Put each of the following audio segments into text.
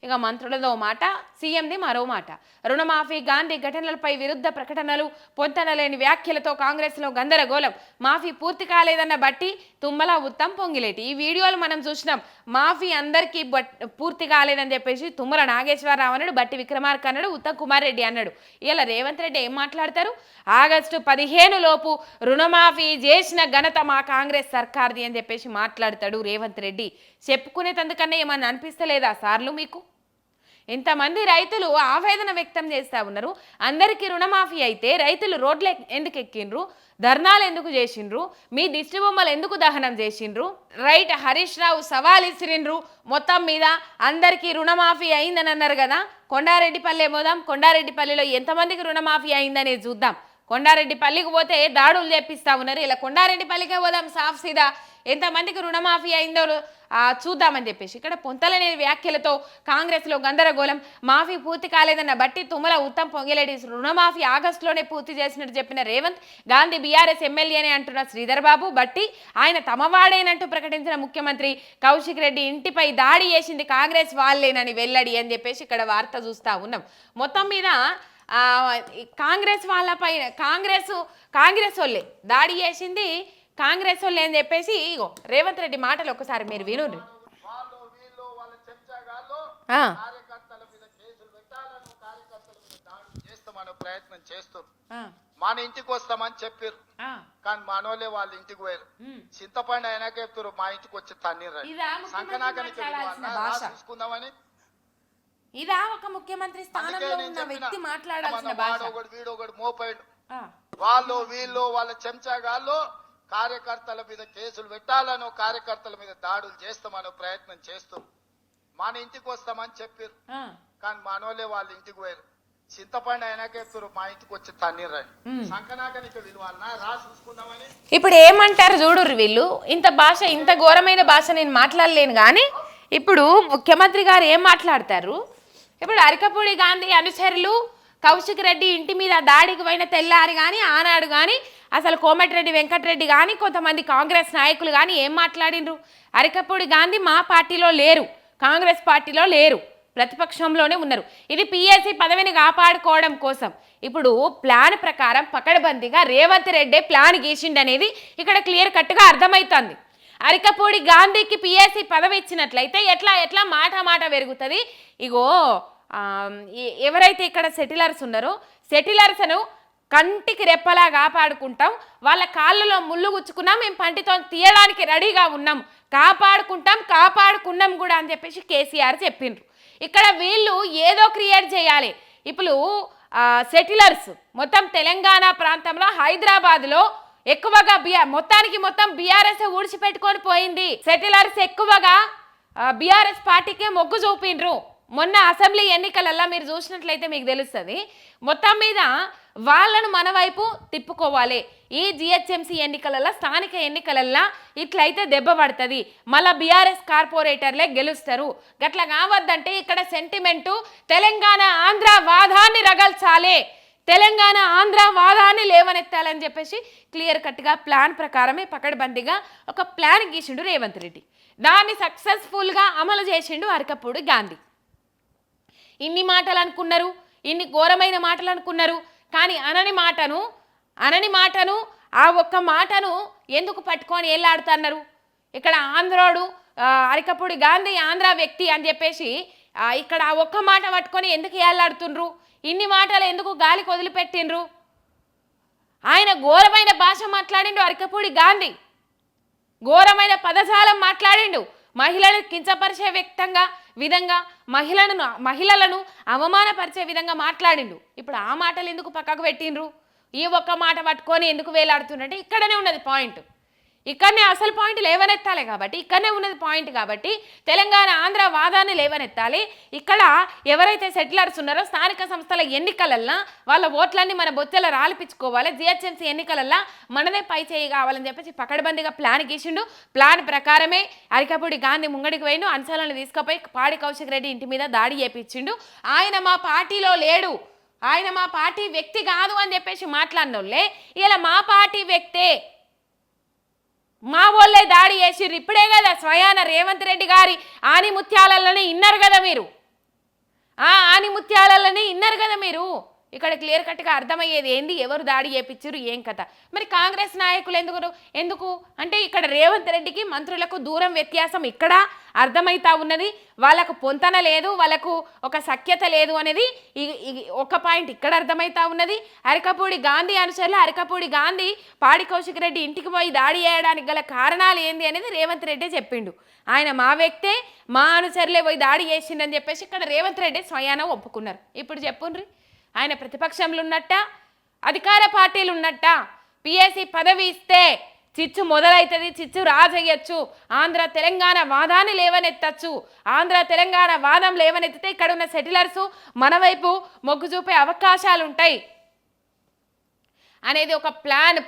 ఇక మంత్రులదో మాట, సీఎంది మరో మాట. రుణమాఫీ, గాంధీ ఘటనలపై విరుద్ధ ప్రకటనలు, పొంతనలేని వ్యాఖ్యలతో కాంగ్రెస్లో గందరగోళం. మాఫీ పూర్తి కాలేదన్న బట్టి తుమ్మల, ఉత్తమ్, పొంగిలేటి. ఈ వీడియోలు మనం చూసినాం. మాఫీ అందరికీ పూర్తి కాలేదని చెప్పేసి తుమ్మల నాగేశ్వరరావు అన్నాడు, బట్టి విక్రమార్క అన్నాడు, ఉత్తమ్ కుమార్ రెడ్డి అన్నాడు. ఇలా రేవంత్ రెడ్డి ఏం మాట్లాడతారు? ఆగస్టు 15 లోపు రుణమాఫీ చేసిన ఘనత మా కాంగ్రెస్ సర్కార్ది అని చెప్పేసి మాట్లాడతాడు రేవంత్ రెడ్డి. చెప్పుకునేటందుకన్నా ఏమన్నా అనిపిస్తలేదా సార్లు మీకు? ఇంతమంది రైతులు ఆవేదన వ్యక్తం చేస్తూ ఉన్నారు. అందరికీ రుణమాఫీ అయితే రైతులు రోడ్లు ఎందుకు ఎక్కిండ్రు? ధర్నాలు ఎందుకు చేసిండ్రు? మీ దిష్టి బొమ్మలు ఎందుకు దహనం చేసిండ్రు? రైట్, హరీష్ రావు సవాల్ ఇసిరిండ్రు. మొత్తం మీద అందరికీ రుణమాఫీ అయిందని అన్నారు కదా. కొండారెడ్డిపల్లె పోదాం. కొండారెడ్డిపల్లిలో ఎంతమందికి రుణమాఫీ అయిందనేది చూద్దాం. కొండారెడ్డిపల్లికి పోతే దాడులు చేపిస్తూ ఉన్నారు. ఇలా కొండారెడ్డిపల్లికే పోదాం, సాఫ్ సీదా ఎంతమందికి రుణమాఫీ అయిందో చూద్దామని చెప్పేసి ఇక్కడ పొంతలనే వ్యాఖ్యలతో కాంగ్రెస్లో గందరగోళం. మాఫీ పూర్తి కాలేదన్న బట్టి తుమ్మల, ఉత్తమ్, పొంగిలేటి. రుణమాఫీ ఆగస్టులోనే పూర్తి చేసినట్టు చెప్పిన రేవంత్, గాంధీ బీఆర్ఎస్ ఎమ్మెల్యేనే అంటున్న శ్రీధర్ బాబు, బట్టి ఆయన తమవాడేనంటూ ప్రకటించిన ముఖ్యమంత్రి కౌశిక్ రెడ్డి ఇంటిపై దాడి చేసింది కాంగ్రెస్ వాళ్ళేనని వెల్లడి అని చెప్పేసి ఇక్కడ వార్త చూస్తూ ఉన్నాం. మొత్తం మీద కాంగ్రెస్ వాళ్ళపై కాంగ్రెస్ వాళ్ళే దాడి చేసింది, కాంగ్రెస్ వాళ్ళు అని చెప్పేసి ఇగో రేవంత్ రెడ్డి మాటలు ఒకసారి మీరు వినుండ్రి. ప్రయత్నం చేస్తారు, మన ఇంటికి వస్తామని చెప్పారు కానీ మనోళ్ళే వాళ్ళ ఇంటికి పోయారు. చింతపండు అయినాక చెప్తారు మా ఇంటికి వచ్చి తన్నీరు సంకనాకని చూసుకుందామని. ఇదా ఒక ముఖ్యమంత్రి స్థానంలో ఉన్న వ్యక్తి మాట్లాడాల్సిన భాష? వీడొకడు మోపాడు, వాళ్ళు వీళ్ళు వాళ్ళ చెంచాగాళ్ళు కార్యకర్తల మీద కేసులు పెట్టాలనో కార్యకర్తల మీద దాడులు చేస్తామనో ప్రయత్నం చేస్తాం. మన ఇంటికి వస్తామని చెప్పారు కానీ మనోళ్ళే వాళ్ళ ఇంటికి పోయారు. చింతపండు అయినాక చెప్తారు మా ఇంటికి వచ్చి తన్నీరు సంకనాకనికి విలువన్నా రా చూసుకుందామని. ఇప్పుడు ఏమంటారు చూడుర్రు వీళ్ళు. ఇంత భాష, ఇంత ఘోరమైన భాష నేను మాట్లాడలేను కానీ ఇప్పుడు ముఖ్యమంత్రి గారు ఏం మాట్లాడతారు? ఇప్పుడు అరికపూడి గాంధీ అనుచరులు కౌశిక్ రెడ్డి ఇంటి మీద దాడికి పోయిన తెల్లారి కానీ ఆనాడు కానీ అసలు కోమటిరెడ్డి వెంకటరెడ్డి కానీ కొంతమంది కాంగ్రెస్ నాయకులు కానీ ఏం మాట్లాడిండ్రు? అరికపూడి గాంధీ మా పార్టీలో లేరు, కాంగ్రెస్ పార్టీలో లేరు, ప్రతిపక్షంలోనే ఉన్నారు. ఇది పిఎస్సి పదవిని కాపాడుకోవడం కోసం ఇప్పుడు ప్లాన్ ప్రకారం పకడ్బందీగా రేవంత్ రెడ్డి ప్లాన్ గీసిండనేది ఇక్కడ క్లియర్ కట్గా అర్థమవుతుంది. అరికపూడి గాంధీకి పిఎస్సి పదవి ఇచ్చినట్లయితే ఎట్లా మాట పెరుగుతుంది. ఇగో ఎవరైతే ఇక్కడ సెటిలర్స్ ఉన్నారో సెటిలర్స్ను కంటికి రెప్పలా కాపాడుకుంటాం, వాళ్ళ కాళ్ళలో ముళ్ళు గుచ్చుకున్నాం, మేము పంటితో తీయడానికి రెడీగా ఉన్నాం, కాపాడుకున్నాం కూడా అని చెప్పేసి కేసీఆర్ చెప్పిండ్రు. ఇక్కడ వీళ్ళు ఏదో క్రియేట్ చేయాలి. ఇప్పుడు సెటిలర్స్ మొత్తం తెలంగాణ ప్రాంతంలో హైదరాబాద్లో ఎక్కువగా మొత్తం బీఆర్ఎస్ ఊడ్చిపెట్టుకొని పోయింది. సెటిలర్స్ ఎక్కువగా బీఆర్ఎస్ పార్టీకే మొగ్గు చూపిండ్రు. మొన్న అసెంబ్లీ ఎన్నికలల్లో మీరు చూసినట్లయితే మీకు తెలుస్తుంది. మొత్తం మీద వాళ్ళను మన వైపు తిప్పుకోవాలి. ఈ జిహెచ్ఎంసీ ఎన్నికలలో, స్థానిక ఎన్నికలల్లో ఇట్లయితే దెబ్బ పడుతుంది, మళ్ళీ బీఆర్ఎస్ కార్పొరేటర్లే గెలుస్తారు. గట్లా కావద్దంటే ఇక్కడ సెంటిమెంటు తెలంగాణ ఆంధ్ర వాదాన్ని రగల్చాలి, తెలంగాణ ఆంధ్ర వాదాన్ని లేవనెత్తాలని చెప్పేసి క్లియర్ కట్గా ప్లాన్ ప్రకారమే పకడ్బందీగా ఒక ప్లాన్ గీసిండు రేవంత్ రెడ్డి. దాన్ని సక్సెస్ఫుల్గా అమలు చేసిండు అరికపూడి గాంధీ. ఇన్ని మాటలు అనుకున్నారు, ఇన్ని ఘోరమైన మాటలు అనుకున్నారు కానీ అనని మాటను ఆ ఒక్క మాటను ఎందుకు పట్టుకొని ఏళ్ళాడుతున్నారు? ఇక్కడ ఆంధ్రోడు అరికపూడి గాంధీ ఆంధ్ర వ్యక్తి అని చెప్పేసి ఇక్కడ ఆ ఒక్క మాట పట్టుకొని ఎందుకు ఏళ్ళాడుతుండ్రు? ఇన్ని మాటలు ఎందుకు గాలికి వదిలిపెట్టిండ్రు? ఆయన ఘోరమైన భాష మాట్లాడిండు అరికపూడి గాంధీ, ఘోరమైన పదజాలం మాట్లాడిండు, మహిళలను కించపరిచే విధంగా మహిళలను అవమానపరిచే విధంగా మాట్లాడిండు. ఇప్పుడు ఆ మాటలు ఎందుకు పక్కకు పెట్టిండ్రు? ఈ ఒక్క మాట పట్టుకొని ఎందుకు వేలాడుతుందంటే ఇక్కడనే ఉన్నది పాయింట్. ఇక్కడనే అసలు పాయింట్ లేవనెత్తాలి కాబట్టి, ఇక్కడనే ఉన్నది పాయింట్ కాబట్టి తెలంగాణ ఆంధ్ర వాదాన్ని లేవనెత్తాలి. ఇక్కడ ఎవరైతే సెటిలర్స్ ఉన్నారో స్థానిక సంస్థల ఎన్నికలల్లో వాళ్ళ ఓట్లన్నీ మన బొత్తెల రాలిపించుకోవాలి, జిహెచ్ఎంసీ ఎన్నికలల్లో మనదే పై చేయి కావాలని చెప్పేసి పకడ్బందీగా ప్లాన్ గీసిండు. ప్లాన్ ప్రకారమే అరికపూడి గాంధీ ముంగడికి పోయిండు, అంశాలను తీసుకుపోయి పాడి కౌశిక్ రెడ్డి ఇంటి మీద దాడి చేపించిండు. ఆయన మా పార్టీలో లేడు, ఆయన మా పార్టీ వ్యక్తి కాదు అని చెప్పేసి మాట్లాడినోళ్ళే ఇలా మా పార్టీ వ్యక్తే, మా వాళ్ళే దాడి చేసిర్రు. ఇప్పుడే కదా స్వయాన రేవంత్ రెడ్డి గారి ఆనిముత్యాలలోనే ఇన్నారు కదా మీరు. ఆని ముత్యాలని ఇన్నారు కదా మీరు. ఇక్కడ క్లియర్ కట్గా అర్థమయ్యేది ఏంది, ఎవరు దాడి చేపించారు, ఏం కథ. మరి కాంగ్రెస్ నాయకులు ఎందుకు అంటే ఇక్కడ రేవంత్ రెడ్డికి మంత్రులకు దూరం వ్యత్యాసం ఇక్కడ అర్థమైతా ఉన్నది. వాళ్ళకు పొంతన లేదు, వాళ్ళకు ఒక సఖ్యత లేదు అనేది ఒక పాయింట్ ఇక్కడ అర్థమైతా ఉన్నది. అరకపూడి గాంధీ అనుచరులు అరకపూడి గాంధీ పాడి కౌశిక్ రెడ్డి ఇంటికి పోయి దాడి చేయడానికి గల కారణాలు ఏంది అనేది రేవంత్ రెడ్డి చెప్పిండు. ఆయన మా వ్యక్తే, మా అనుచరులే పోయి దాడి చేసిండని చెప్పేసి ఇక్కడ రేవంత్ రెడ్డి స్వయాన ఒప్పుకున్నారు. ఇప్పుడు చెప్పుండ్రి, ఆయన ప్రతిపక్షంలో ఉన్నట్ట, అధికార పార్టీలు ఉన్నట్ట. పిఎస్సి పదవి ఇస్తే చిచ్చు మొదలవుతుంది, చిచ్చు రాజయ్యచ్చు, ఆంధ్ర తెలంగాణ వాదాన్ని లేవనెత్తచ్చు. ఆంధ్ర తెలంగాణ వాదం లేవనెత్తితే ఇక్కడ ఉన్న సెటిలర్సు మన వైపు మొగ్గు చూపే అవకాశాలు ఉంటాయి అనేది ఒక ప్లాన్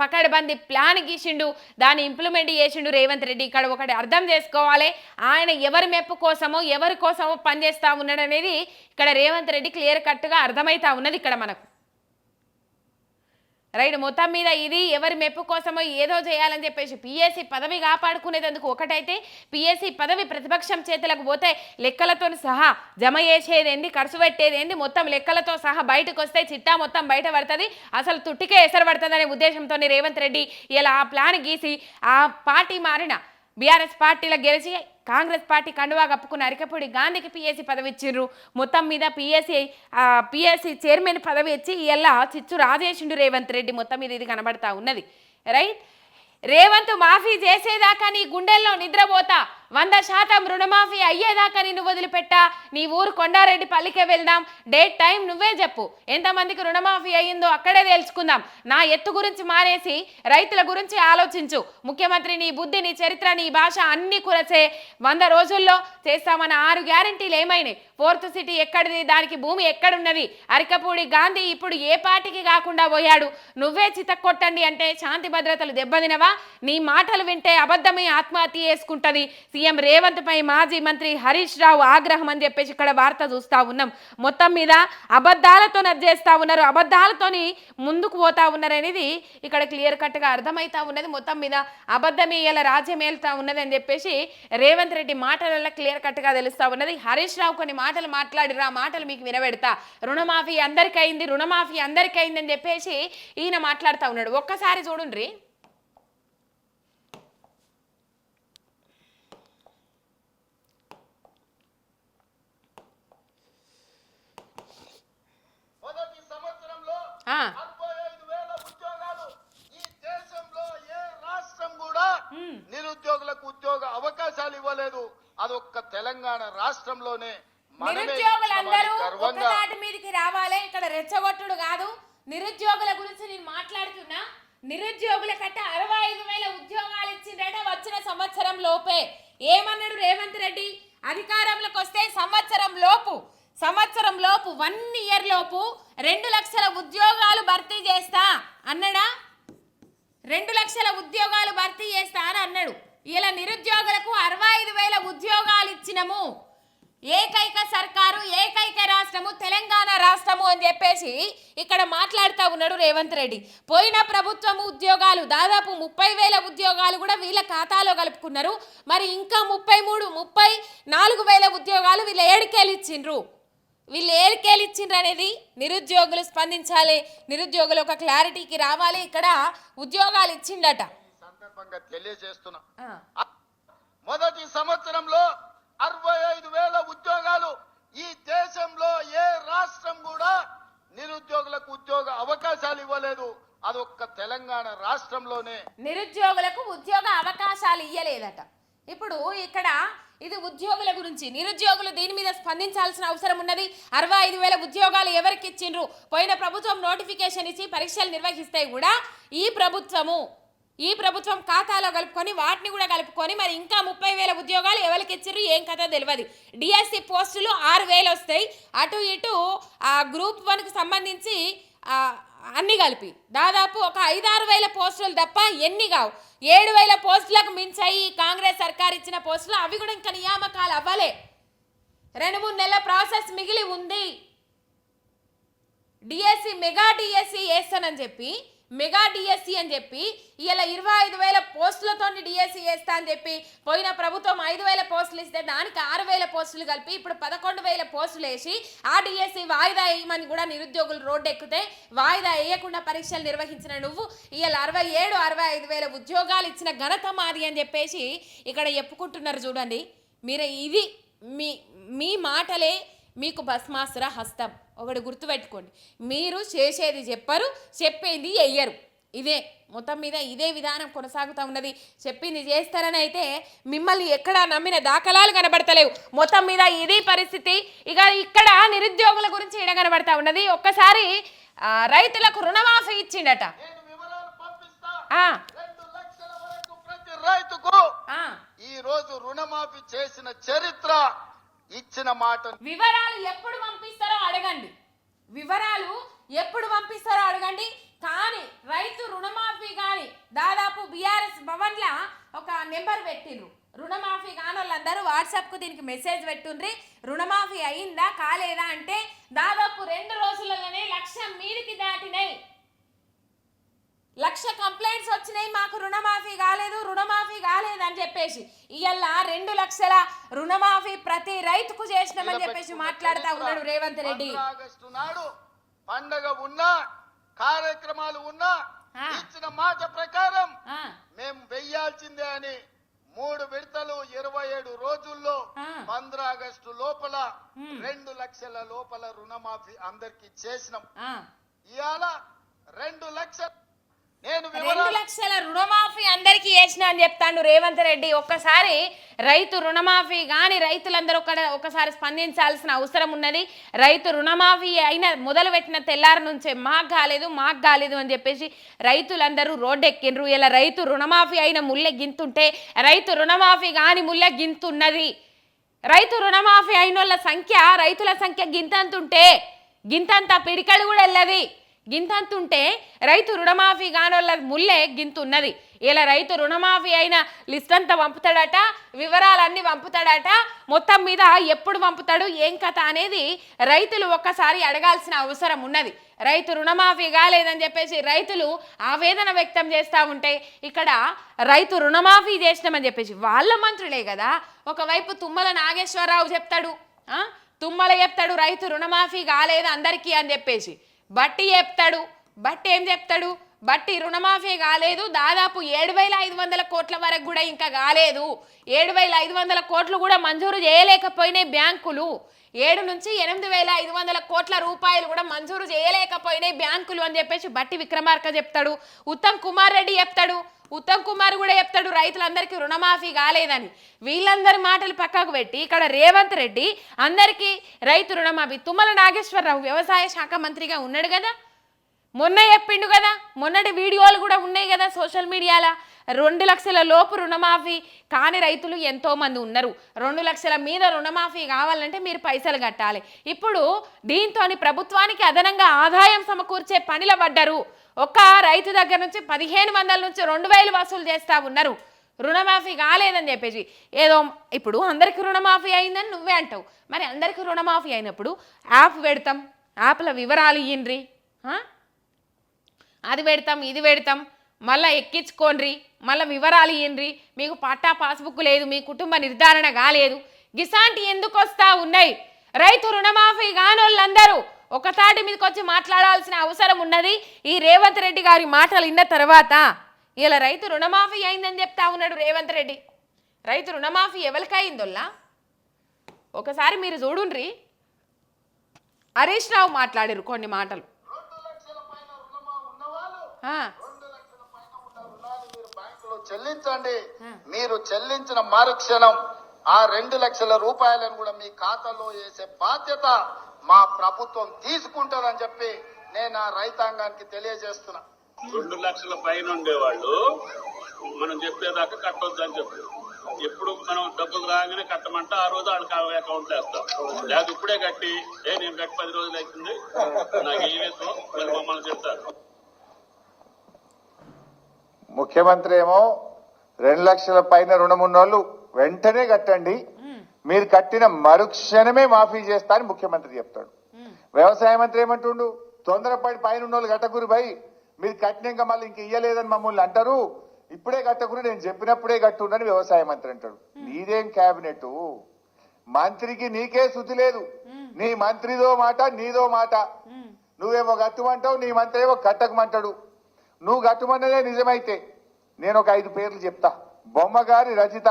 పకడ్బందీ ప్లాన్ గీసిండు. దాన్ని ఇంప్లిమెంట్ చేసిండు రేవంత్ రెడ్డి. ఇక్కడ ఒకటి అర్థం చేసుకోవాలి, ఆయన ఎవరి మెప్పు కోసమో ఎవరి కోసమో పనిచేస్తూ ఉన్నాడు అనేది ఇక్కడ రేవంత్ రెడ్డి క్లియర్ కట్గా అర్థమవుతా ఉన్నది ఇక్కడ మనకు. రైట్, మొత్తం మీద ఇది ఎవరి మెప్పు కోసమో ఏదో చేయాలని చెప్పేసి పిఎస్సి పదవి కాపాడుకునేందుకు ఒకటైతే, పిఎస్సి పదవి ప్రతిపక్షం చేతులకు పోతే లెక్కలతో సహా జమ చేసేదేంది, ఖర్చు పెట్టేదేంది, మొత్తం లెక్కలతో సహా బయటకు వస్తే చిట్టా మొత్తం బయట పడుతుంది, అసలు తుట్టికే ఎసరు పడుతుంది అనే ఉద్దేశంతో రేవంత్ రెడ్డి ఇలా ఆ ప్లాన్ గీసి ఆ పార్టీ మారిన బీఆర్ఎస్ పార్టీలో గెలిచి కాంగ్రెస్ పార్టీ కండువా కప్పుకున్న అరకపూడి గాంధీకి పిఎస్సి పదవి ఇచ్చిండ్రు. మొత్తం మీద పిఎస్సి చైర్మన్ పదవి ఇచ్చి ఇలా చిచ్చు రాజేసిండు రేవంత్ రెడ్డి. మొత్తం మీద ఇది కనబడతా ఉన్నది. రైట్, రేవంత్ మాఫీ చేసేదాకా నీ గుండెల్లో నిద్రపోతా, 100% రుణమాఫీ అయ్యేదాకా నిన్ను వదిలిపెట్టా, నీ ఊరు కొండారెడ్డి పల్లికే వెళ్దాం, డేట్ టైం నువ్వే చెప్పు, ఎంతమందికి రుణమాఫీ అయ్యిందో అక్కడే తెలుసుకుందాం, నా ఎత్తు గురించి మానేసి రైతుల గురించి ఆలోచించు, ముఖ్యమంత్రి నీ బుద్ధి నీ చరిత్ర నీ భాష అన్ని కురచే, 100 రోజుల్లో చేస్తామన్న 6 గ్యారంటీలు ఏమైనాయి, 4th సిటీ ఎక్కడిది, దానికి భూమి ఎక్కడున్నది, అరకపూడి గాంధీ ఇప్పుడు ఏ పార్టీకి కాకుండా పోయాడు, నువ్వే చితక్కొట్టండి అంటే శాంతి భద్రతలు దెబ్బతినవా, నీ మాటలు వింటే అబద్ధమే ఆత్మహత్య చేసుకుంటది, సీఎం రేవంత్ పై మాజీ మంత్రి హరీష్ రావు ఆగ్రహం అని చెప్పేసి ఇక్కడ వార్త చూస్తా ఉన్నాం. మొత్తం మీద అబద్ధాలతో నడిచేస్తా ఉన్నారు, అబద్ధాలతోని ముందుకు పోతా ఉన్నారు అనేది ఇక్కడ క్లియర్ కట్గా అర్థమైతా ఉన్నది. మొత్తం మీద అబద్ధమే ఇలా రాజ్యం ఏళ్తా ఉన్నది అని చెప్పేసి రేవంత్ రెడ్డి మాటలలో క్లియర్ కట్గా తెలుస్తా ఉన్నది. హరీష్ రావు కొన్ని మాటలు మాట్లాడిరా, మాటలు మీకు వినబెడతా, రుణమాఫీ అందరికైంది, రుణమాఫీ అందరికైంది అని చెప్పేసి ఈయన మాట్లాడుతూ ఉన్నాడు. ఒక్కసారి చూడండి. నిరుద్యోగులకు ఉద్యోగ అవకాశాలు ఇవ్వలేదు, అదొక్క తెలంగాణ రాష్ట్రంలోనే. నిరుద్యోగులందరూ ఒకదాటి మీదకి రావాలి, ఇక్కడ రెచ్చగొట్టుడు కాదు. నిరుద్యోగుల గురించి నేను మాట్లాడుతున్నా. నిరుద్యోగుల కట్ట 65,000 ఉద్యోగాలు ఇచ్చిందట వచ్చిన సంవత్సరం లోపే. ఏమన్నాడు రేవంత్ రెడ్డి, అధికారంలోకి వస్తే సంవత్సరం లోపు 1 ఇయర్ లోపు 2 లక్షల ఉద్యోగాలు భర్తీ చేస్తా అన్నాడా? 2 లక్షల ఉద్యోగాలు భర్తీ చేస్తా అని అన్నాడు. ఇలా నిరుద్యోగులకు 65,000 ఉద్యోగాలు ఇచ్చినము. ఏకైక సర్కారు, ఏకైక రాష్ట్రము తెలంగాణ రాష్ట్రము అని చెప్పేసి ఇక్కడ మాట్లాడుతూ ఉన్నాడు రేవంత్ రెడ్డి. పోయిన ప్రభుత్వం ఉద్యోగాలు దాదాపు 30,000 ఉద్యోగాలు కూడా వీళ్ళ ఖాతాలో కలుపుకున్నారు. మరి ఇంకా 34,000 ఉద్యోగాలు వీళ్ళు ఏడికేలు ఇచ్చిండ్రు. వీళ్ళు ఏడికేలు ఇచ్చిండ్రు అనేది నిరుద్యోగులు స్పందించాలి, నిరుద్యోగులు ఒక క్లారిటీకి రావాలి. ఇక్కడ ఉద్యోగాలు ఇచ్చిండట. సందర్భంగా తెలియజేస్తున్నా, మొదటి సంవత్సరంలో 65,000 ఉద్యోగాలు. ఈ దేశంలో ఏ రాష్ట్రం కూడా నిరుద్యోగులకు ఉద్యోగ అవకాశాలు ఇవ్వలేదు, అదొక్క తెలంగాణ రాష్ట్రంలోనే. నిరుద్యోగులకు ఉద్యోగ అవకాశాలు ఇవ్వలేదట. ఇప్పుడు ఇక్కడ ఇది ఉద్యోగుల గురించి, నిరుద్యోగులు దీని మీద స్పందించాల్సిన అవసరం ఉన్నది. 65,000 ఉద్యోగాలు ఎవరికి ఇచ్చిండ్రు? పోయిన ప్రభుత్వం నోటిఫికేషన్ ఇచ్చి పరీక్షలు నిర్వహిస్తే కూడా ఈ ప్రభుత్వం ఖాతాలో కలుపుకొని వాటిని కూడా కలుపుకొని మరి ఇంకా 30,000 ఉద్యోగాలు ఎవరికి ఇచ్చిర్రు ఏం కథ తెలియదు. డిఎస్సి పోస్టులు 6,000 వస్తాయి, అటు ఇటు ఆ గ్రూప్ 1కి సంబంధించి అన్ని కలిపి దాదాపు ఒక 5-6,000 పోస్టులు తప్ప ఎన్ని కావు. 7,000 పోస్టులకు మించాయి కాంగ్రెస్ సర్కార్ ఇచ్చిన పోస్టులు. అవి కూడా ఇంకా నియామకాలు అవ్వలే, 2-3 నెలల ప్రాసెస్ మిగిలి ఉంది. డిఎస్సి మెగా డిఎస్సి వేస్తానని చెప్పి మెగా డిఎస్సి అని చెప్పి ఇలా 25,000 పోస్టులతో డిఎస్సి చేస్తా అని చెప్పి పోయిన ప్రభుత్వం 5,000 పోస్టులు ఇస్తే దానికి 6,000 పోస్టులు కలిపి ఇప్పుడు 11,000 పోస్టులు వేసి ఆ డిఎస్సి వాయిదా వేయమని కూడా నిరుద్యోగులు రోడ్డు ఎక్కితే వాయిదా వేయకుండా పరీక్షలు నిర్వహించిన నువ్వు ఇలా 65,000 ఉద్యోగాలు ఇచ్చిన ఘనత మాది అని చెప్పేసి ఇక్కడ చెప్పుకుంటున్నారు చూడండి. మీరు ఇది మీ మాటలే మీకు భస్మాసుర హస్తం. ఒకటి గుర్తుపెట్టుకోండి, మీరు చేసేది చెప్పరు, చెప్పేది చెయ్యరు. ఇదే మొత్తం మీద ఇదే విధానం కొనసాగుతూ ఉన్నది. చెప్పింది చేస్తారని అయితే మిమ్మల్ని ఎక్కడా నమ్మిన దాఖలాలు కనబడతలేవు. మొత్తం మీద ఇది పరిస్థితి. ఇక ఇక్కడ నిరుద్యోగుల గురించి ఇడ కనబడతా ఉన్నది. ఒక్కసారి రైతులకు రుణమాఫీ ఇచ్చిండట. రైతుకు ఈ రోజు రుణమాఫీ చేసిన చరిత్ర, ఇచ్చిన మాట. వివరాలు ఎప్పుడు పంపిస్తారో అడగండి, వివరాలు ఎప్పుడు పంపిస్తారో అడగండి. కానీ రైతు రుణమాఫీ కానీ దాదాపు బీఆర్ఎస్ భవన్ల ఒక నెంబర్ పెట్టిండ్రు. రుణమాఫీ కాని వాళ్ళందరూ వాట్సాప్కు దీనికి మెసేజ్ పెట్టుండ్రి. రుణమాఫీ అయిందా కాలేదా అంటే దాదాపు 2 రోజులలోనే 1,00,000 మీదికి దాటినాయి. 1,00,000 కంప్లైంట్స్ వచ్చినాయి, మాకు రుణమాఫీ కాలేదు అని చెప్పేసి. ఇవాళ 2 లక్షల రుణమాఫీ ప్రతి రైతుకు చేసినామని చెప్పేసి మాట్లాడుతా ఉన్నాడు రేవంత్ రెడ్డి. ఆగస్టు నాడు పండగ ఉన్నా కార్యక్రమాలు ఉన్నా ఇచ్చిన మాట ప్రకారం మేము వెయ్యాల్సిందే అని 3 విడతలు 27 రోజుల్లో 15 ఆగస్టు లోపల 2 లక్షల లోపల రుణమాఫీ అందరికి చేసినాం. ఇవాళ 2 లక్షలు 2 లక్షల రుణమాఫీ అందరికీ చేసిన అని చెప్తాడు రేవంత్ రెడ్డి. ఒక్కసారి రైతు రుణమాఫీ కానీ రైతులందరూ ఒకసారి స్పందించాల్సిన అవసరం ఉన్నది. రైతు రుణమాఫీ అయిన మొదలుపెట్టిన తెల్లారి నుంచే మాకు కాలేదు అని చెప్పేసి రైతులందరూ రోడ్డెక్కిండ్రు. ఇలా రైతు రుణమాఫీ అయిన ముల్లె గింతుంటే రైతు రుణమాఫీ కాని ముల్లె గింతున్నది. రైతు రుణమాఫీ అయిన వాళ్ళ సంఖ్య, రైతుల సంఖ్య గింతంతుంటే గింతంత పిడికలు కూడా వెళ్ళది. గింతంతుంటే రైతు రుణమాఫీ కానోళ్ళ ముల్లే గింతున్నది. ఇలా రైతు రుణమాఫీ అయిన లిస్ట్ అంతా పంపుతాడట, వివరాలన్నీ పంపుతాడట. మొత్తం మీద ఎప్పుడు పంపుతాడు ఏం కథ అనేది రైతులు ఒక్కసారి అడగాల్సిన అవసరం ఉన్నది. రైతు రుణమాఫీ కాలేదని చెప్పేసి రైతులు ఆవేదన వ్యక్తం చేస్తూ ఉంటే ఇక్కడ రైతు రుణమాఫీ చేసినామని చెప్పేసి వాళ్ళ మంత్రులే కదా. ఒకవైపు తుమ్మల నాగేశ్వరరావు చెప్తాడు, రైతు రుణమాఫీ కాలేదు అందరికీ అని చెప్పేసి. బట్టి ఏం చెప్తాడు, బట్టి రుణమాఫీ కాలేదు, దాదాపు 7,500 కోట్ల వరకు కూడా ఇంకా కాలేదు. 7,500 కోట్లు కూడా మంజూరు చేయలేకపోయినాయి బ్యాంకులు. 7 నుంచి 8,500 కోట్ల రూపాయలు కూడా మంజూరు చేయలేకపోయినాయి బ్యాంకులు అని చెప్పేసి బట్టి విక్రమార్క చెప్తాడు. ఉత్తమ్ కుమార్ రెడ్డి చెప్తాడు, ఉత్తమ్ కుమార్ కూడా చెప్తాడు రైతులందరికీ రుణమాఫీ కాలేదని. వీళ్ళందరి మాటలు పక్కకు పెట్టి ఇక్కడ రేవంత్ రెడ్డి అందరికీ రైతు రుణమాఫీ. తుమ్మల నాగేశ్వరరావు వ్యవసాయ శాఖ మంత్రిగా ఉన్నాడు కదా, మొన్న చెప్పిండు కదా, మొన్నటి వీడియోలు కూడా ఉన్నాయి కదా సోషల్ మీడియాలో. 2 లక్షల లోపు రుణమాఫీ కాని రైతులు ఎంతో మంది ఉన్నారు. 2 లక్షల మీద రుణమాఫీ కావాలంటే మీరు పైసలు కట్టాలి. ఇప్పుడు దీంతో ప్రభుత్వానికి అదనంగా ఆదాయం సమకూర్చే పనిలో పడ్డారు. ఒక్క రైతు దగ్గర నుంచి 1,500 నుంచి 2,000 వసూలు చేస్తూ ఉన్నారు రుణమాఫీ కాలేదని చెప్పేసి. ఏదో ఇప్పుడు అందరికీ రుణమాఫీ అయిందని నువ్వే అంటావు. మరి అందరికీ రుణమాఫీ అయినప్పుడు యాప్ పెడతాం, యాప్ల వివరాలు ఇయ్యండ్రి, అది పెడతాం ఇది పెడతాం, మళ్ళీ ఎక్కించుకోండి, మళ్ళీ వివరాలు ఇయ్యండ్రి, మీకు పట్టా పాస్బుక్ లేదు, మీ కుటుంబ నిర్ధారణ కాలేదు, గిసాంటి ఎందుకు వస్తూ ఉన్నాయి? రైతు రుణమాఫీ కానోళ్ళందరూ ఒకసారి మీదకి వచ్చి మాట్లాడాల్సిన అవసరం ఉన్నది. ఈ రేవంత్ రెడ్డి గారి మాటలు విన్న తర్వాత ఇలా రైతు రుణమాఫీ అయిందని చెప్తా ఉన్నాడు రేవంత్ రెడ్డి. రైతు రుణమాఫీ ఎవరికయిందోల్లా ఒకసారి మీరు చూడుండ్రి. హరీష్ రావు మాట్లాడారు కొన్ని మాటలు. చెల్లించండి, మీరు చెల్లించిన మరుక్షణం ఆ 2 లక్షల రూపాయలను కూడా మీ ఖాతాలో వేసే బాధ్యత మా ప్రభుత్వం తీసుకుంటుందని చెప్పి నేను ఆ రైతాంగానికి తెలియజేస్తున్నా. 2 లక్షల పైన ఉండేవాళ్ళు మనం చెప్పేదాకా కట్టొద్దు అని చెప్పి, ఎప్పుడు మనం డబ్బులు రాగానే కట్టమంటే ఆ రోజు వాళ్ళకి అకౌంట్ వేస్తాం. లేదా ఇప్పుడే కట్టి నేను కట్టి 10 రోజులు అవుతుంది నాకు ఏ వేస్తాం మీరు మమ్మల్ని చెప్తారు. ముఖ్యమంత్రి ఏమో 2 లక్షల పైన రుణం ఉన్న వాళ్ళు వెంటనే కట్టండి, మీరు కట్టిన మరుక్షణమే మాఫీ చేస్తా అని ముఖ్యమంత్రి చెప్తాడు. వ్యవసాయ మంత్రి ఏమంటుండు, తొందరపడి పైన ఉన్న వాళ్ళు కట్టకూరి భయ్, మీరు కట్టినాక మళ్ళీ ఇంక ఇయ్యలేదని మమ్మల్ని అంటారు. ఇప్పుడే కట్టకుండా నేను చెప్పినప్పుడే కట్టుండని వ్యవసాయ మంత్రి అంటాడు. నీదేం క్యాబినెట్? మంత్రికి నీకే శుద్ధి లేదు. నీ మంత్రిదో మాట, నీదో మాట. నువ్వేమో కట్టుమంటావు, నీ మంత్రి ఏమో కట్టకమంటాడు. నువ్వు కట్టుమన్నదే నిజమైతే నేను ఒక 5 పేర్లు చెప్తా. బొమ్మగారి రజిత,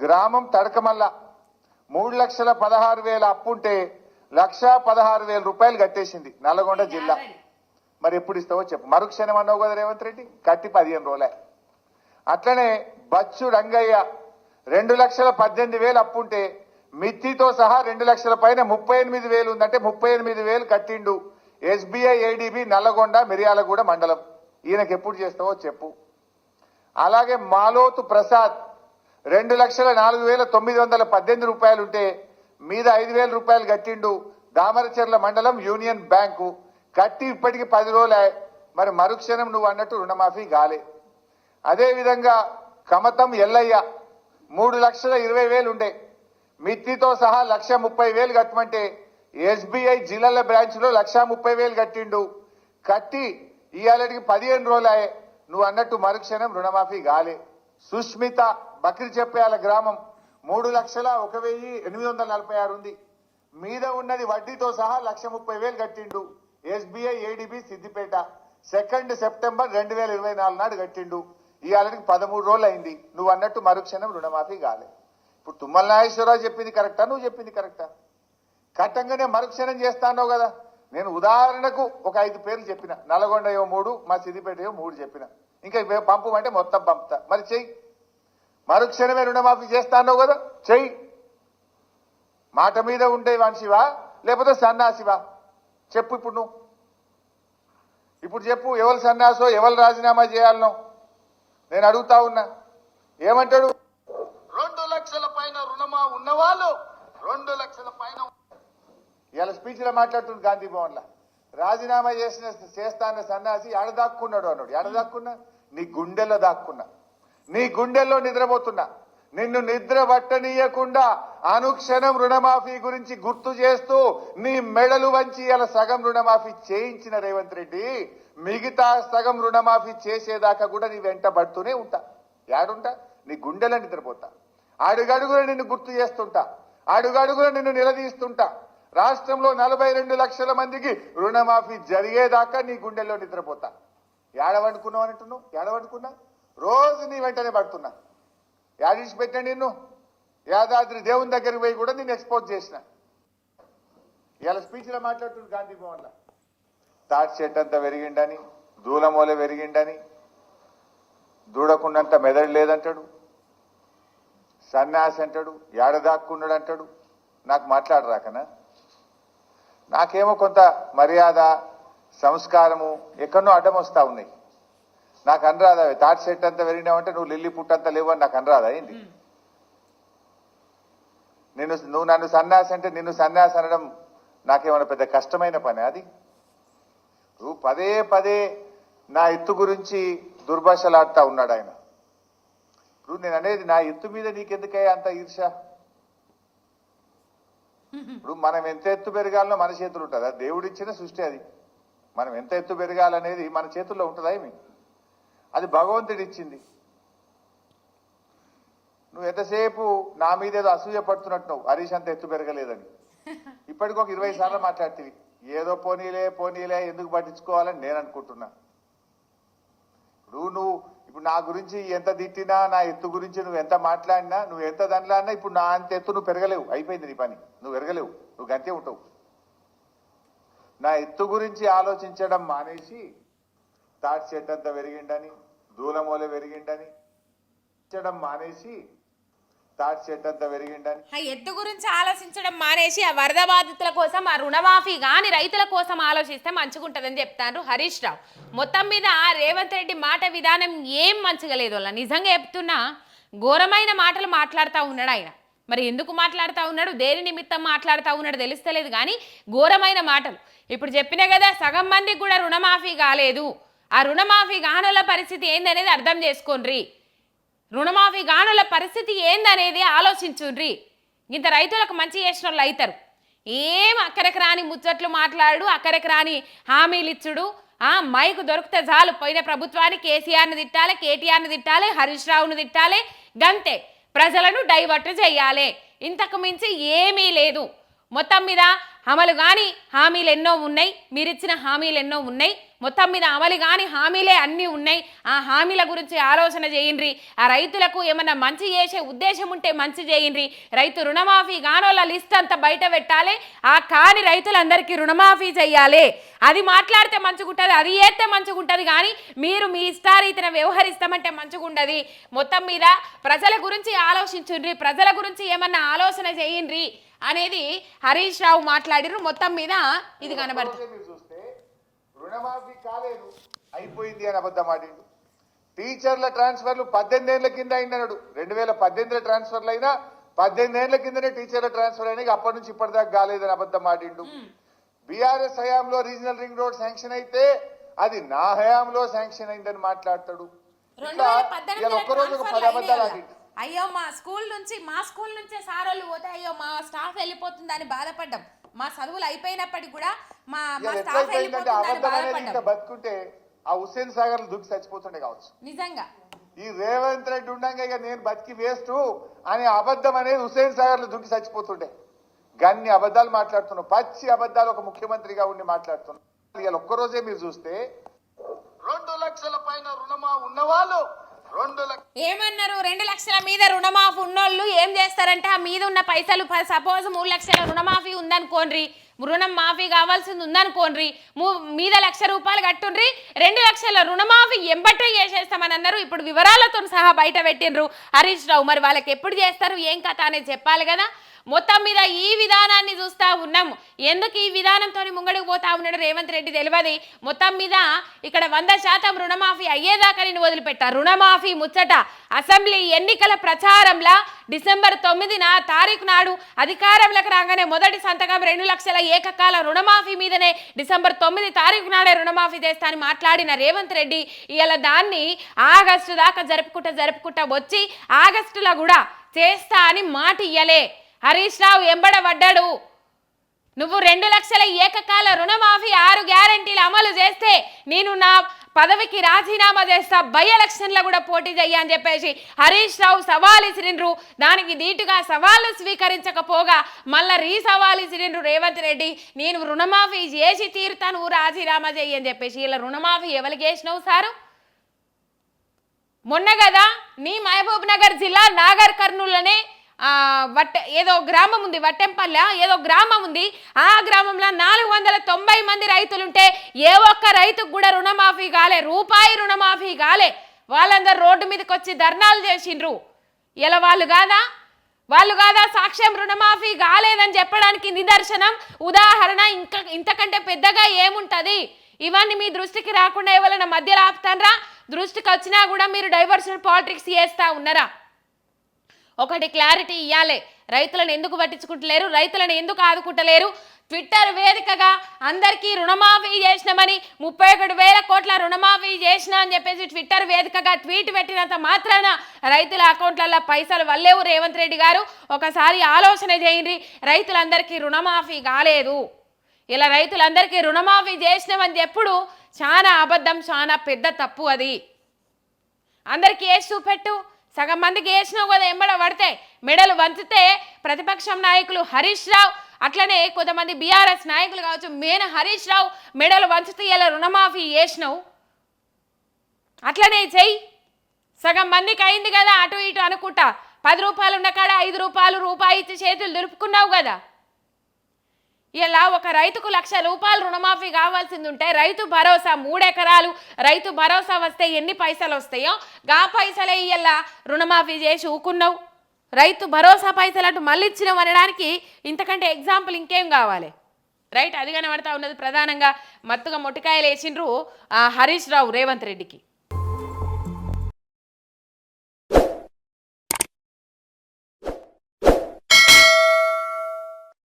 గ్రామం తడకమల్ల, 3,16,000 అప్పుంటే 1,16,000 రూపాయలు కట్టేసింది, నల్గొండ జిల్లా. మరి ఎప్పుడు ఇస్తావో చెప్పు. మరుక్షణం అన్నావు కదా రేవంత్ రెడ్డి, కట్టి 15 రోజులే. అట్లనే బచ్చు రంగయ్య 2,18,000 అప్పుంటే మిత్తితో సహా 2 లక్షల పైన 38,000 ఉందంటే 38,000 కట్టిండు. SBI ADB నల్లగొండ మిర్యాలగూడ మండలం. ఈయనకి ఎప్పుడు చేస్తావో చెప్పు. అలాగే మాలోతు ప్రసాద్ 2,04,918 రూపాయలు ఉంటే మీద 5,000 రూపాయలు కట్టిండు. దామరచెర్ల మండలం యూనియన్ బ్యాంకు కట్టి ఇప్పటికి 10 రోజులే. మరి మరుక్షణం నువ్వు అన్నట్టు రుణమాఫీ కాలే. అదేవిధంగా కమతం ఎల్లయ్య 3,20,000 ఉండే మిత్తితో సహా 1,30,000 కట్టమంటే SBI జిల్లాల బ్రాంచ్ లో 1,30,000 కట్టిండు. కట్టి ఇవాళకి 15 రోజులే. నువ్వు అన్నట్టు మరుక్షణం రుణమాఫీ కాలే. సుష్మిత బక్రి చెప్పేయాల గ్రామం 3,01,846 ఉంది. మీద ఉన్నది వడ్డీతో సహా 1,30,000 కట్టిండు. SBI ADB సిద్దిపేట 2 సెప్టెంబర్ 2024 నాడు కట్టిండు. ఇవాళకి 13 రోజులు అయింది. నువ్వు అన్నట్టు మరుక్షణం రుణమాఫీ కాలే. ఇప్పుడు తుమ్మల నాగేశ్వరరావు చెప్పింది కరెక్టా, నువ్వు చెప్పింది కరెక్టా? కట్టంగానే మరుక్షణం చేస్తానో కదా. నేను ఉదాహరణకు ఒక 5 పేర్లు చెప్పిన. నల్గొండ 3, మా సిద్దిపేట 3 చెప్పిన. ఇంకా పంపమంటే మొత్తం పంపుతా. మరి చెయ్యి. మరుక్షణమే రుణమాఫీ చేస్తానో కదా, చెయ్యి. మాట మీద ఉండే మనిషివా లేకపోతే సన్నాసివా చెప్పు. ఇప్పుడు నువ్వు ఇప్పుడు చెప్పు, ఎవరు సన్నాసో ఎవరు రాజీనామా చేయాలనో నేను అడుగుతా ఉన్నా. ఏమంటాడు? 2 లక్షల పైన రుణమా ఉన్నవాళ్ళు 2 లక్షల పైన ఇవాళ స్పీచ్ లో మాట్లాడుతుంది గాంధీ భవన్ లో. రాజీనామా చేస్తాన్న సన్నాసి ఎడదాక్కున్నాడు అన్నాడు. ఎడదాక్కున్నా? నీ గుండెల్లో దాక్కున్నా, నీ గుండెల్లో నిద్రపోతున్నా. నిన్ను నిద్ర పట్టనీయకుండా అనుక్షణం రుణమాఫీ గురించి గుర్తు చేస్తూ నీ మెడలు వంచి ఇలా సగం రుణమాఫీ చేయించిన రేవంత్ రెడ్డి మిగతా సగం రుణమాఫీ చేసేదాకా కూడా నీ వెంట పడుతూనే ఉంటా. యాడుంటా? నీ గుండెలో నిద్రపోతా. అడుగడుగున నిన్ను గుర్తు చేస్తుంటా, అడుగడుగున నిన్ను నిలదీస్తుంటా. రాష్ట్రంలో 42 లక్షల మందికి రుణమాఫీ జరిగేదాకా నీ గుండెల్లో నిద్రపోతా. ఏడవనుకున్నావు అంటున్నావు? ఏడవనుకున్నా? రోజు నీ వెంటనే పడుతున్నా. యాడిసి పెట్టా నిన్ను? యాదాద్రి దేవుని దగ్గరికి పోయి కూడా నేను ఎక్స్పోజ్ చేసిన. ఇవాళ స్పీచ్లో మాట్లాడుతుంది గాంధీ భవన్లో. తాటి చెట్టు అంతా పెరిగిండని, దూలమూల పెరిగిండని, దూడకుండంత మెదడు లేదంటాడు, సన్యాసి అంటాడు, ఏడదాక్కున్నాడు అంటాడు. నాకు మాట్లాడరాకనా? నాకేమో కొంత మర్యాద సంస్కారము ఎక్కడో అడ్డం వస్తా ఉన్నాయి. నాకు అనరాదా? తాటి చెట్టు అంతా పెరిగినావంటే నువ్వు లిల్లీ పుట్టంతా లేవని నాకు అనరాదా ఏంటి? నువ్వు నన్ను సన్యాసి అంటే నిన్ను సన్యాసి అనడం నాకేమైనా పెద్ద కష్టమైన పని? అది నువ్వు పదే పదే నా ఎత్తు గురించి దుర్భాషలాడుతా ఉన్నాడు ఆయన. ఇప్పుడు నేను అనేది నా ఎత్తు మీద నీకెందుకయ్యా అంత ఈర్ష? ఇప్పుడు మనం ఎంత ఎత్తు పెరగాలనో మన చేతులు ఉంటుందా? దేవుడిచ్చిన సృష్టి అది. మనం ఎంత ఎత్తు పెరగాలనేది మన చేతుల్లో ఉంటుందా ఏమి? అది భగవంతుడు ఇచ్చింది. నువ్వు ఎంతసేపు నా మీద ఏదో అసూయ పడుతున్నట్టు హరీష్ అంత ఎత్తు పెరగలేదని ఇప్పటికి ఒక 20 సార్లు మాట్లాడుతుంది. ఏదో పోనీలే పోనీలే ఎందుకు పట్టించుకోవాలని నేను అనుకుంటున్నా. ఇప్పుడు నా గురించి ఎంత తిట్టినా, నా ఎత్తు గురించి నువ్వు ఎంత మాట్లాడినా, నువ్వు ఎంత దానిలాడినా ఇప్పుడు నా అంత ఎత్తు నువ్వు పెరగలేవు. అయిపోయింది నీ పని, నువ్వు పెరగలేవు, నువ్వు గంతే ఉంటావు. నా ఎత్తు గురించి ఆలోచించడం మానేసి తాటి చెట్టు అంతా పెరిగిండని, దూలమూల పెరిగిండని మానేసి తాటి చెట్టు అంతా పెరిగిండని ఆ ఎత్తు గురించి ఆలోచించడం మానేసి ఆ వరద బాధితుల కోసం, ఆ రుణమాఫీ కానీ రైతుల కోసం ఆలోచిస్తే మంచిగుంటుందని చెప్తారు హరీష్ రావు. మొత్తం మీద రేవంత్ రెడ్డి మాట విధానం ఏం మంచిగా లేదు. వాళ్ళ నిజంగా చెప్తున్నా ఘోరమైన మాటలు మాట్లాడుతూ ఉన్నాడు ఆయన. మరి ఎందుకు మాట్లాడుతూ ఉన్నాడు, దేని నిమిత్తం మాట్లాడుతూ ఉన్నాడు తెలుస్తలేదు కానీ ఘోరమైన మాటలు. ఇప్పుడు చెప్పినా కదా, సగం మందికి కూడా రుణమాఫీ కాలేదు. ఆ రుణమాఫీ కానుల పరిస్థితి ఏందనేది అర్థం చేసుకోండి. రుణమాఫీ గానుల పరిస్థితి ఏందనేది ఆలోచించుండ్రి. ఇంత రైతులకు మంచి చేసిన వాళ్ళు అవుతారు. ఏం అక్కడికి రాని ముచ్చట్లు మాట్లాడు, అక్కడికి రాని హామీలు ఇచ్చుడు, మైకు దొరికితే చాలు పోయిన ప్రభుత్వాన్ని కేసీఆర్ని తిట్టాలి, కేటీఆర్ని తిట్టాలి, హరీష్ రావును తిట్టాలి, గంతే ప్రజలను డైవర్ట్ చేయాలి. ఇంతకు మించి ఏమీ లేదు. మొత్తం మీద అమలు కాని హామీలు ఎన్నో ఉన్నాయి, మీరిచ్చిన హామీలు ఎన్నో ఉన్నాయి, మొత్తం మీద అమలు కాని హామీలే అన్నీ ఉన్నాయి. ఆ హామీల గురించి ఆలోచన చేయండి. ఆ రైతులకు ఏమన్నా మంచి చేసే ఉద్దేశం ఉంటే మంచి చేయండి. రైతు రుణమాఫీ కానోళ్ళ లిస్ట్ అంతా బయట పెట్టాలి. ఆ కాని రైతులందరికీ రుణమాఫీ చేయాలి. అది మాట్లాడితే మంచిగుంటుంది, అది చేస్తే మంచిగుంటుంది. కానీ మీరు మీ ఇష్టారీతిన వ్యవహరిస్తామంటే మంచిగుండదు. మొత్తం మీద ప్రజల గురించి ఆలోచించుండ్రి, ప్రజల గురించి ఏమన్నా ఆలోచన చేయండి అనేది హరీష్ రావు మాట్లాడిరు. మొత్తం మీద ఇది కనబడుతుంది. మీరు చూస్తే రుణమాఫీ కాలేదు, అయిపోయింది అని అబద్ధం ఆడిండు. టీచర్ల ట్రాన్స్ఫర్లు 18 ఏళ్ల కింద అయిందన్నాడు. 2018 ట్రాన్స్ఫర్లు అయినా 18 ఏళ్ల కిందనే టీచర్ల ట్రాన్స్ఫర్ అయినా అప్పటి నుంచి ఇప్పటిదాకా కాలేదని అబద్ధం ఆడిండు. బీఆర్ఎస్ హయాంలో రీజనల్ రింగ్ రోడ్ శాంక్షన్ అయితే అది నా హయాంలో శాంక్షన్ అయిందని మాట్లాడతాడు. ఒక్కరోజు ఒక 10 అబద్ధాలు ఆడిండు. అయ్యో మా స్కూల్ నుంచే సారోళ్ళు పోతే అయ్యో మా స్టాఫ్ వెళ్ళిపోతుందని బాధపడ్డాం. మా చదువులు అయిపోయినప్పటికి కూడా మా స్టాఫ్ వెళ్ళిపోతుందని బాధపడ్డాం. బతుకుంటే ఆ హుస్సేన్ సాగర్ దుక్కి చచ్చిపోతుండే కావచ్చు. నిజంగా ఈ రేవంత్ రెడ్డి ఉండగా ఇక నేను బతికి వేస్ట్ అనే అబద్ధం అనేది హుస్సేన్ సాగర్ లో దుక్కి చచ్చిపోతుండే. గన్ని అబద్ధాలు మాట్లాడుతున్నావు, పచ్చి అబద్ధాలు ఒక ముఖ్యమంత్రిగా ఉండి మాట్లాడుతున్నావు. ఇవాళ ఒక్కరోజే మీరు చూస్తే 2 లక్షల పైన రుణమా ఉన్నవాళ్ళు 2 లక్షలు ఏమన్నారు? 2 లక్షల మీద రుణమాఫీ ఉన్నోళ్ళు ఏం చేస్తారంటే ఆ మీద ఉన్న పైసలు సపోజ్ 3 లక్షల రుణమాఫీ ఉందనుకోండి, రుణం మాఫీ కావాల్సింది ఉందనుకోండి, మీద 1,00,000 రూపాయలు కట్టుండ్రి, 2 లక్షల రుణమాఫీ ఎంబట్టే చేసేస్తామని అన్నారు. ఇప్పుడు వివరాలతో సహా బయట పెట్టిండ్రు హరీష్ రావు. మరి వాళ్ళకి ఎప్పుడు చేస్తారు ఏం కథ అనేది చెప్పాలి కదా. మొత్తం మీద ఈ విధానాన్ని చూస్తా ఉన్నాము. ఎందుకు ఈ విధానంతో ముంగడికి పోతా ఉన్నాడు రేవంత్ రెడ్డి తెలియదు. మొత్తం మీద ఇక్కడ 100% రుణమాఫీ అయ్యేదాకా నేను వదిలిపెట్టా. రుణమాఫీ ముచ్చట అసెంబ్లీ ఎన్నికల ప్రచారంలో డిసెంబర్ 9వ తారీఖు నాడు అధికారంలోకి రాగానే మొదటి సంతకం 2 లక్షల ఏకకాల రుణమాఫీ మీదనే డిసెంబర్ 9 తారీఖు నాడే రుణమాఫీ చేస్తా అని మాట్లాడిన రేవంత్ రెడ్డి ఇలా దాన్ని ఆగస్టు దాకా జరుపుకుంటా వచ్చి ఆగస్టులో కూడా చేస్తా అని మాట ఇయ్యలే. హరీష్ రావు ఎంబడబడ్డాడు. నువ్వు 2 లక్షల ఏకకాల రుణమాఫీ 6 గ్యారంటీలు అమలు చేస్తే నేను నా పదవికి రాజీనామా చేస్తా, బై ఎలక్షన్లో కూడా పోటీ చెయ్య అని చెప్పేసి హరీష్ రావు సవాల్ ఇసిరిండ్రు. దానికి ధీటుగా సవాళ్ళు స్వీకరించకపోగా మళ్ళా రీసవాల్ ఇసిరిండ్రు రేవంత్ రెడ్డి. నేను రుణమాఫీ చేసి తీరుతాను, రాజీనామా చెయ్యి అని చెప్పేసి. ఇలా రుణమాఫీ ఎవరికి చేసినావు సారు? మొన్న కదా నీ మహబూబ్ నగర్ జిల్లా నాగర్ కర్నూలులోనే ఏదో గ్రామం ఉంది, వట్టెంపల్లె ఏదో గ్రామం ఉంది. ఆ గ్రామంలో 490 మంది రైతులుంటే ఏ ఒక్క రైతుకు కూడా రుణమాఫీ కాలే, రూపాయి రుణమాఫీ కాలే. వాళ్ళందరూ రోడ్డు మీదకి వచ్చి ధర్నాలు చేసిండ్రు. ఇలా వాళ్ళు కాదా సాక్ష్యం రుణమాఫీ కాలేదని చెప్పడానికి నిదర్శనం, ఉదాహరణ. ఇంతకంటే పెద్దగా ఏముంటది? ఇవన్నీ మీ దృష్టికి రాకుండా ఎవరైనా మధ్యలో ఆపుతారా? దృష్టికి వచ్చినా కూడా మీరు డైవర్షన్ పాలిటిక్స్ చేస్తా ఉన్నారా? ఒకటి క్లారిటీ ఇవ్వాలి. రైతులను ఎందుకు పట్టించుకుంటలేరు, రైతులను ఎందుకు ఆదుకుంటలేరు? ట్విట్టర్ వేదికగా అందరికీ రుణమాఫీ చేసినామని 31,000 కోట్ల రుణమాఫీ చేసినా అని చెప్పేసి ట్విట్టర్ వేదికగా ట్వీట్ పెట్టినంత మాత్రాన రైతుల అకౌంట్లలో పైసలు వల్లేవు. రేవంత్ రెడ్డి గారు ఒకసారి ఆలోచన చేయండి. రైతులందరికీ రుణమాఫీ కాలేదు. ఇలా రైతులందరికీ రుణమాఫీ చేసినామని చెప్పుడు చాలా అబద్ధం, చాలా పెద్ద తప్పు. అది అందరికీ వేసి చూపెట్టు. సగం మందికి వేసినావు కదా, ఎంబడ పడితే మెడలు వంచితే ప్రతిపక్షం నాయకులు హరీష్ రావు, అట్లనే కొంతమంది బీఆర్ఎస్ నాయకులు కావచ్చు, హరీష్ రావు మెడలు వంచితే ఇలా రుణమాఫీ చేసినావు. అట్లనే చెయ్యి. సగం మందికి అయింది కదా అటు ఇటు అనుకుంటా. 10 రూపాయలు ఉన్న కాడ 5 రూపాయలు, రూపాయి ఇచ్చి చేతులు దులుపుకున్నావు కదా. ఇలా ఒక రైతుకు 1,00,000 రూపాయలు రుణమాఫీ కావాల్సింది ఉంటే రైతు భరోసా 3 ఎకరాలు రైతు భరోసా వస్తే ఎన్ని పైసలు వస్తాయో గా పైసలే ఇలా రుణమాఫీ చేసి ఊకున్నావు. రైతు భరోసా పైసలు అటు మళ్ళీ ఇచ్చినావు అనడానికి ఇంతకంటే ఎగ్జాంపుల్ ఇంకేం కావాలి? రైట్, అది కనబడతా ఉన్నది. ప్రధానంగా మత్తుగా మొట్టికాయలు వేసిండ్రు హరీష్ రావు రేవంత్ రెడ్డికి.